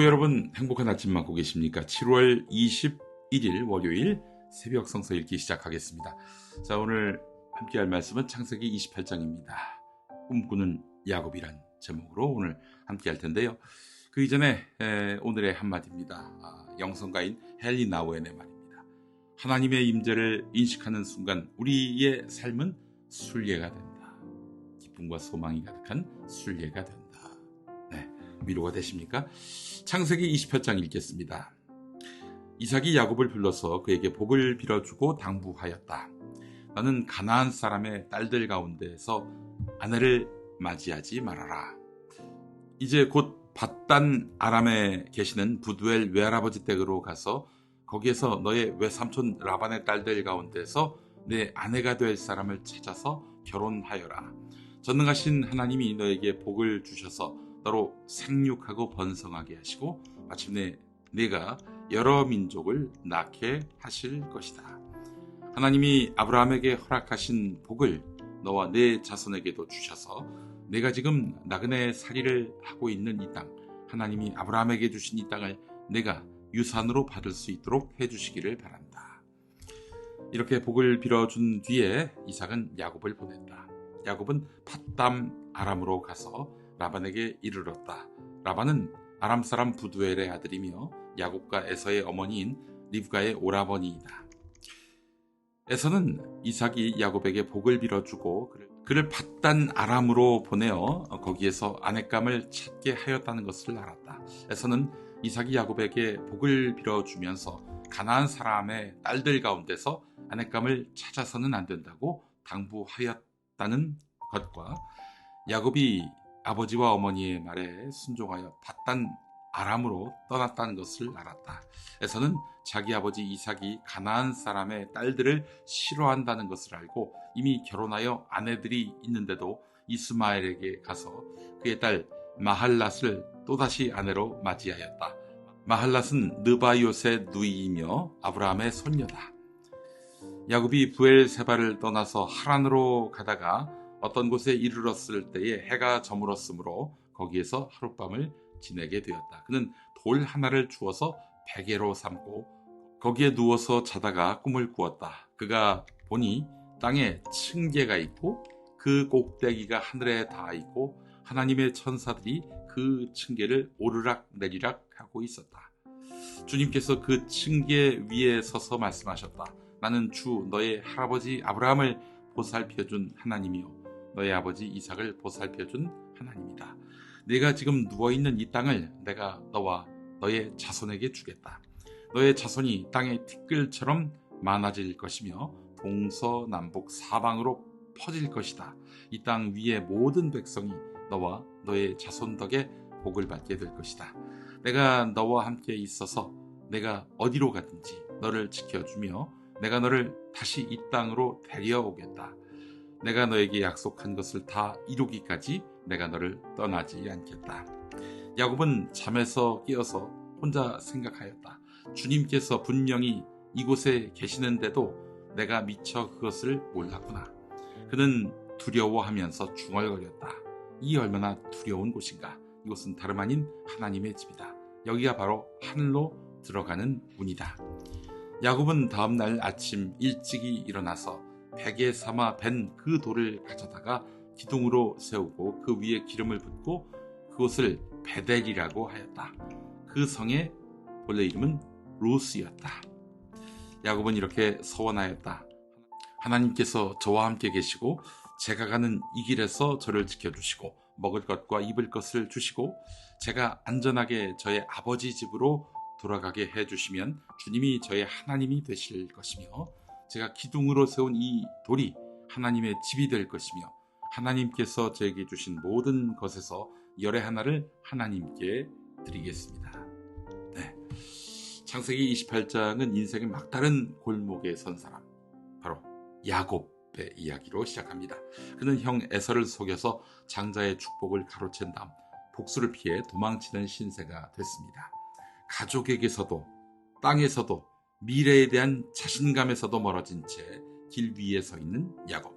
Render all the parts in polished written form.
여러분, 행복한 아침 맞고 계십니까? 7월 21일 월요일 새벽 성서 읽기 시작하겠습니다. 자, 오늘 함께할 말씀은 창세기 28장입니다. 꿈꾸는 야곱이란 제목으로 오늘 함께할 텐데요. 그 이전에 오늘의 한마디입니다. 영성가인 헨리 나우엔의 말입니다. 하나님의 임재를 인식하는 순간 우리의 삶은 순례가 된다. 기쁨과 소망이 가득한 순례가 된다. 네, 위로가 되십니까? 창세기 28장 읽겠습니다. 이삭이 야곱을 불러서 그에게 복을 빌어주고 당부하였다. 너는 가나안 사람의 딸들 가운데에서 아내를 맞이하지 말아라. 이제 곧 밧단 아람에 계시는 부두엘 외할아버지 댁으로 가서 거기에서 너의 외삼촌 라반의 딸들 가운데서 내 아내가 될 사람을 찾아서 결혼하여라. 전능하신 하나님이 너에게 복을 주셔서 너로 생육하고 번성하게 하시고 마침내 네가 여러 민족을 낳게 하실 것이다. 하나님이 아브라함에게 허락하신 복을 너와 네 자손에게도 주셔서 내가 지금 나그네 살이를 하고 있는 이 땅, 하나님이 아브라함에게 주신 이 땅을 내가 유산으로 받을 수 있도록 해주시기를 바란다. 이렇게 복을 빌어준 뒤에 이삭은 야곱을 보냈다. 야곱은 팟담 아람으로 가서 라반에게 이르렀다. 라반은 아람 사람 부두엘의 아들이며 야곱과 에서의 어머니인 리브가의 오라버니이다. 에서는 이삭이 야곱에게 복을 빌어주고 그를 밧단 아람으로 보내어 거기에서 아내감을 찾게 하였다는 것을 알았다. 에서는 이삭이 야곱에게 복을 빌어주면서 가나안 사람의 딸들 가운데서 아내감을 찾아서는 안 된다고 당부하였다는 것과 야곱이 아버지와 어머니의 말에 순종하여 밧단 아람으로 떠났다는 것을 알았다. 에서는 자기 아버지 이삭이 가나안 사람의 딸들을 싫어한다는 것을 알고 이미 결혼하여 아내들이 있는데도 이스마엘에게 가서 그의 딸 마할랏을 또다시 아내로 맞이하였다. 마할랏은 느바이옷의 누이이며 아브라함의 손녀다. 야곱이 부엘세바를 떠나서 하란으로 가다가 어떤 곳에 이르렀을 때에 해가 저물었으므로 거기에서 하룻밤을 지내게 되었다. 그는 돌 하나를 주어서 베개로 삼고 거기에 누워서 자다가 꿈을 꾸었다. 그가 보니 땅에 층계가 있고 그 꼭대기가 하늘에 닿아 있고 하나님의 천사들이 그 층계를 오르락 내리락 하고 있었다. 주님께서 그 층계 위에 서서 말씀하셨다. 나는 주 너의 할아버지 아브라함을 보살펴준 하나님이요 너의 아버지 이삭을 보살펴준 하나님이다. 네가 지금 누워있는 이 땅을 내가 너와 너의 자손에게 주겠다. 너의 자손이 땅의 티끌처럼 많아질 것이며 동서남북 사방으로 퍼질 것이다. 이 땅 위의 모든 백성이 너와 너의 자손 덕에 복을 받게 될 것이다. 내가 너와 함께 있어서 내가 어디로 가든지 너를 지켜주며 내가 너를 다시 이 땅으로 데려오겠다. 내가 너에게 약속한 것을 다 이루기까지 내가 너를 떠나지 않겠다. 야곱은 잠에서 깨어서 혼자 생각하였다. 주님께서 분명히 이곳에 계시는데도 내가 미처 그것을 몰랐구나. 그는 두려워하면서 중얼거렸다. 이 얼마나 두려운 곳인가. 이곳은 다름 아닌 하나님의 집이다. 여기가 바로 하늘로 들어가는 문이다. 야곱은 다음날 아침 일찍이 일어나서 베개 삼아 벤 그 돌을 가져다가 기둥으로 세우고 그 위에 기름을 붓고 그곳을 베델이라고 하였다. 그 성의 본래 이름은 루스였다. 야곱은 이렇게 서원하였다. 하나님께서 저와 함께 계시고 제가 가는 이 길에서 저를 지켜주시고 먹을 것과 입을 것을 주시고 제가 안전하게 저의 아버지 집으로 돌아가게 해주시면 주님이 저의 하나님이 되실 것이며 제가 기둥으로 세운 이 돌이 하나님의 집이 될 것이며 하나님께서 저에게 주신 모든 것에서 열의 하나를 하나님께 드리겠습니다. 네. 창세기 28장은 인생의 막다른 골목에 선 사람, 바로 야곱의 이야기로 시작합니다. 그는 형 에서를 속여서 장자의 축복을 가로챈 다음 복수를 피해 도망치는 신세가 됐습니다. 가족에게서도 땅에서도 미래에 대한 자신감에서도 멀어진 채 길 위에 서 있는 야곱.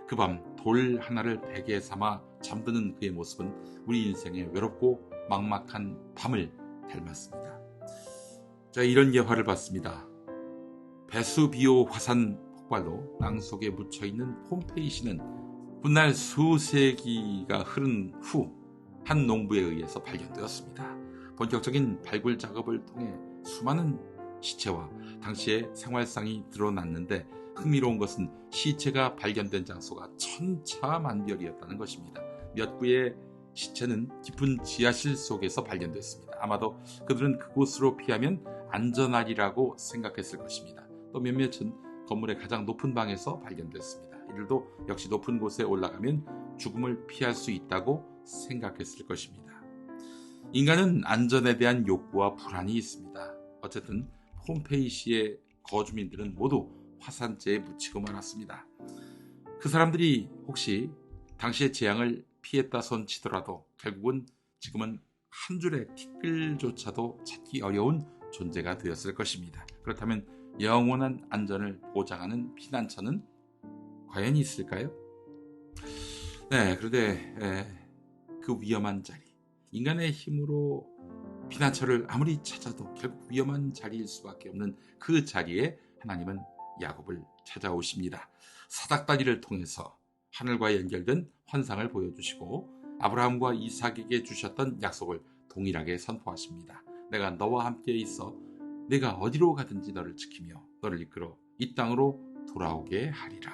그 밤 돌 하나를 베개 삼아 잠드는 그의 모습은 우리 인생의 외롭고 막막한 밤을 닮았습니다. 자, 이런 예화를 봤습니다. 베수비오 화산 폭발로 땅 속에 묻혀있는 폼페이시는 훗날 수세기가 흐른 후 한 농부에 의해서 발견되었습니다. 본격적인 발굴 작업을 통해 수많은 시체와 당시의 생활상이 드러났는데 흥미로운 것은 시체가 발견된 장소가 천차만별이었다는 것입니다. 몇 구의 시체는 깊은 지하실 속에서 발견됐습니다. 아마도 그들은 그곳으로 피하면 안전하리라고 생각했을 것입니다. 또 몇몇은 건물의 가장 높은 방에서 발견됐습니다. 이들도 역시 높은 곳에 올라가면 죽음을 피할 수 있다고 생각했을 것입니다. 인간은 안전에 대한 욕구와 불안이 있습니다. 어쨌든 폼페이시의 거주민들은 모두 화산재에 묻히고 말았습니다. 그 사람들이 혹시 당시의 재앙을 피했다 손 치더라도 결국은 지금은 한 줄의 티끌조차도 찾기 어려운 존재가 되었을 것입니다. 그렇다면 영원한 안전을 보장하는 피난처는 과연 있을까요? 네, 그런데 그 위험한 자리, 인간의 힘으로 피난처를 아무리 찾아도 결국 위험한 자리일 수밖에 없는 그 자리에 하나님은 야곱을 찾아오십니다. 사닥다리를 통해서 하늘과 연결된 환상을 보여주시고 아브라함과 이삭에게 주셨던 약속을 동일하게 선포하십니다. 내가 너와 함께 있어 내가 어디로 가든지 너를 지키며 너를 이끌어 이 땅으로 돌아오게 하리라.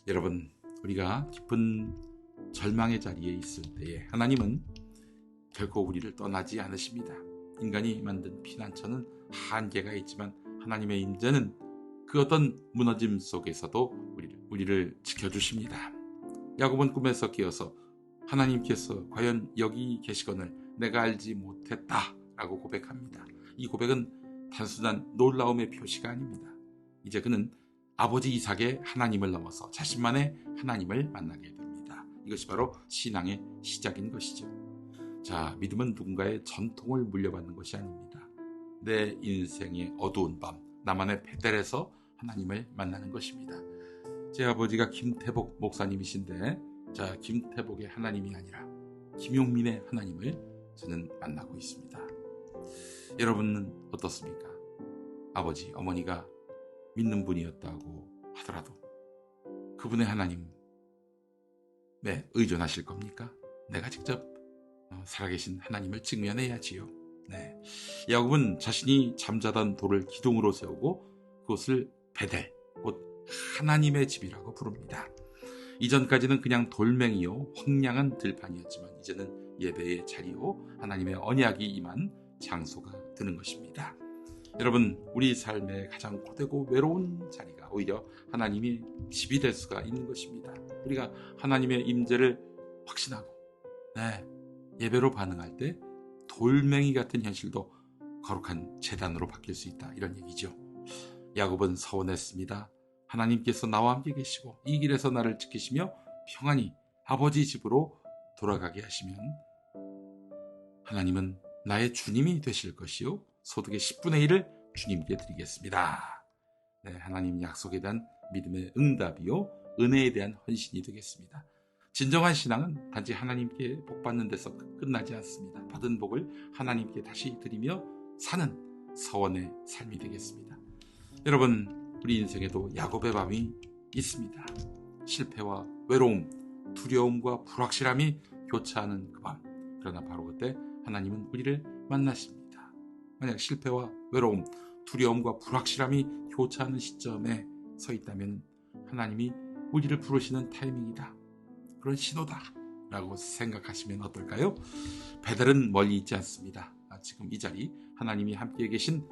여러분, 우리가 깊은 절망의 자리에 있을 때에 하나님은 결코 우리를 떠나지 않으십니다. 인간이 만든 피난처는 한계가 있지만 하나님의 임재는 그 어떤 무너짐 속에서도 우리를 지켜주십니다. 야곱은 꿈에서 깨어서 하나님께서 과연 여기 계시거늘 내가 알지 못했다 라고 고백합니다. 이 고백은 단순한 놀라움의 표시가 아닙니다. 이제 그는 아버지 이삭의 하나님을 넘어서 자신만의 하나님을 만나게 됩니다. 이것이 바로 신앙의 시작인 것이죠. 자, 믿음은 누군가의 전통을 물려받는 것이 아닙니다. 내 인생의 어두운 밤, 나만의 베델에서 하나님을 만나는 것입니다. 제 아버지가 김태복 목사님이신데, 자, 김태복의 하나님이 아니라 김용민의 하나님을 저는 만나고 있습니다. 여러분은 어떻습니까? 아버지, 어머니가 믿는 분이었다고 하더라도 그분의 하나님에 의존하실 겁니까? 내가 직접 살아계신 하나님을 직면해야지요. 네. 야곱은 자신이 잠자던 돌을 기둥으로 세우고 그것을 베델, 곧 하나님의 집이라고 부릅니다. 이전까지는 그냥 돌멩이요 황량한 들판이었지만 이제는 예배의 자리요 하나님의 언약이 임한 장소가 되는 것입니다. 여러분, 우리 삶의 가장 고되고 외로운 자리가 오히려 하나님의 집이 될 수가 있는 것입니다. 우리가 하나님의 임재를 확신하고 예배로 반응할 때 돌멩이 같은 현실도 거룩한 제단으로 바뀔 수 있다, 이런 얘기죠. 야곱은 서원했습니다. 하나님께서 나와 함께 계시고 이 길에서 나를 지키시며 평안히 아버지 집으로 돌아가게 하시면 하나님은 나의 주님이 되실 것이요 소득의 10분의 1을 주님께 드리겠습니다. 네, 하나님 약속에 대한 믿음의 응답이요 은혜에 대한 헌신이 되겠습니다. 진정한 신앙은 단지 하나님께 복받는 데서 끝나지 않습니다. 받은 복을 하나님께 다시 드리며 사는 서원의 삶이 되겠습니다. 여러분, 우리 인생에도 야곱의 밤이 있습니다. 실패와 외로움, 두려움과 불확실함이 교차하는 그 밤. 그러나 바로 그때 하나님은 우리를 만나십니다. 만약 실패와 외로움, 두려움과 불확실함이 교차하는 시점에 서 있다면 하나님이 우리를 부르시는 타이밍이다, 그런 신호다 라고 생각하시면 어떨까요? 베델은 멀리 있지 않습니다. 지금 이 자리, 하나님이 함께 계신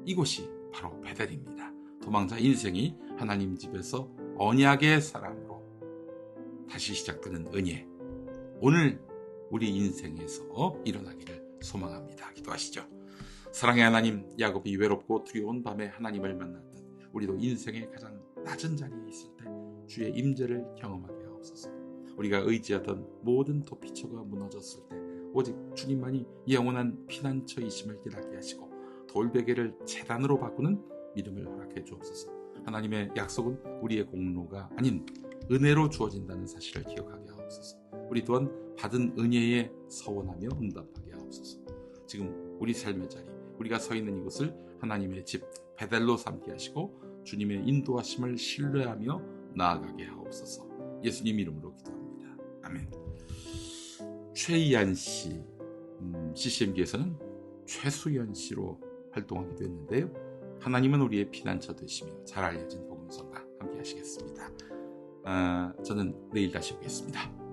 이곳이 바로 베델입니다. 도망자 인생이 하나님 집에서 언약의 사람으로 다시 시작되는 은혜, 오늘 우리 인생에서 일어나기를 소망합니다. 기도하시죠. 사랑의 하나님, 야곱이 외롭고 두려운 밤에 하나님을 만났듯 우리도 인생의 가장 낮은 자리에 있을 때 주의 임재를 경험하게 하옵소서. 우리가 의지하던 모든 도피처가 무너졌을 때 오직 주님만이 영원한 피난처이심을 깨닫게 하시고 돌베개를 제단으로 바꾸는 믿음을 허락해 주옵소서. 하나님의 약속은 우리의 공로가 아닌 은혜로 주어진다는 사실을 기억하게 하옵소서. 우리 또한 받은 은혜에 서원하며 응답하게 하옵소서. 지금 우리 삶의 자리, 우리가 서 있는 이곳을 하나님의 집 베델로 삼게 하시고 주님의 인도하심을 신뢰하며 나아가게 하옵소서. 예수님 이름으로 기도합니다. 아멘. 최이한 씨, CCM기에서는 최수연 씨로 활동하기도 했는데요. 하나님은 우리의 피난처 되시며 잘 알려진 복음성가 함께 하시겠습니다. 저는 내일 다시 오겠습니다.